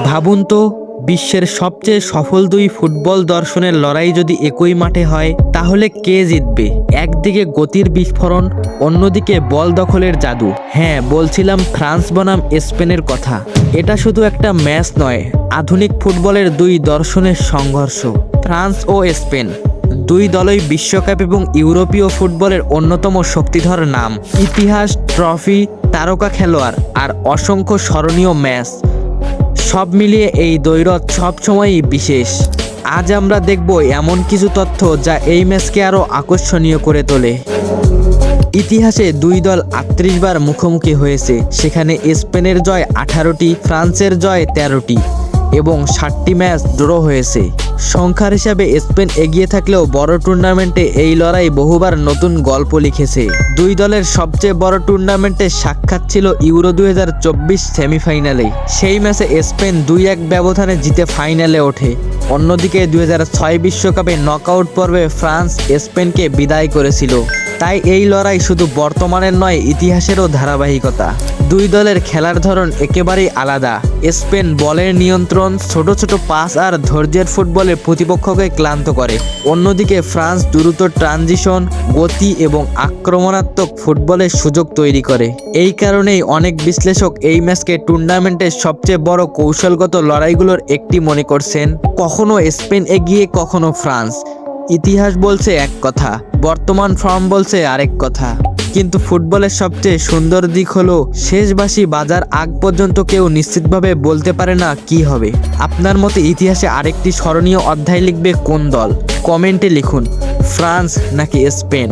ভাবুন তো, বিশ্বের সবচেয়ে সফল দুই ফুটবল দর্শনের লড়াই যদি একই মাঠে হয়, তাহলে কে জিতবে? একদিকে গতির বিস্ফোরণ, অন্যদিকে বল দখলের জাদু। হ্যাঁ, বলছিলাম ফ্রান্স বনাম স্পেনের কথা। এটা শুধু একটা ম্যাচ নয়, আধুনিক ফুটবলের দুই দর্শনের সংঘর্ষ। ফ্রান্স ও স্পেন দুই দলই বিশ্বকাপ এবং ইউরোপীয় ফুটবলের অন্যতম শক্তিধর নাম। ইতিহাস, ট্রফি, তারকা খেলোয়াড় আর অসংখ্য স্মরণীয় ম্যাচ, সব মিলিয়ে এই দ্বৈরথ সবসময়ই বিশেষ। আজ আমরা দেখব এমন কিছু তথ্য যা এই ম্যাচকে আরও আকর্ষণীয় করে তোলে। ইতিহাসে দুই দল ৩৮ বার মুখোমুখি হয়েছে, সেখানে স্পেনের জয় ১৮টি, ফ্রান্সের জয় ১৩টি এবং ৬০টি ম্যাচ ড্র হয়েছে। সংখ্যার হিসাবে স্পেন এগিয়ে থাকলেও বড় টুর্নামেন্টে এই লড়াই বহুবার নতুন গল্প লিখেছে। দুই দলের সবচেয়ে বড় টুর্নামেন্টের সাক্ষাৎ ছিল ইউরো ২০২৪ সেমিফাইনালে। সেই ম্যাচে স্পেন ২-১ ব্যবধানে জিতে ফাইনালে ওঠে। অন্যদিকে ২০০৬ বিশ্বকাপে নকআউট পর্বে ফ্রান্স স্পেনকে বিদায় করেছিল। তাই এই লড়াই শুধু বর্তমানের নয়, ইতিহাসেরও ধারাবাহিকতা। দুই দলের খেলার ধরন একেবারেই আলাদা। স্পেন বলের নিয়ন্ত্রণ, ছোট ছোট পাস আর ধৈর্যের ফুটবলে প্রতিপক্ষকে ক্লান্ত করে। অন্যদিকে ফ্রান্স দ্রুত ট্রানজিশন, গতি এবং আক্রমণাত্মক ফুটবলের সুযোগ তৈরি করে। এই কারণেই অনেক বিশ্লেষক এই ম্যাচকে টুর্নামেন্টের সবচেয়ে বড় কৌশলগত লড়াইগুলোর একটি মনে করছেন। কখনো স্পেন এগিয়ে, কখনো ফ্রান্স। ইতিহাস বলছে এক কথা, বর্তমান ফর্ম বলছে আরেক কথা। কিন্তু ফুটবলের সবচেয়ে সুন্দর দিক হলো শেষ বাঁশি বাজার আগ পর্যন্ত কেউ নিশ্চিতভাবে বলতে পারে না কি হবে। আপনার মতে ইতিহাসে আরেকটি স্মরণীয় অধ্যায় লিখবে কোন দল? কমেন্টে লিখুন, ফ্রান্স নাকি স্পেন।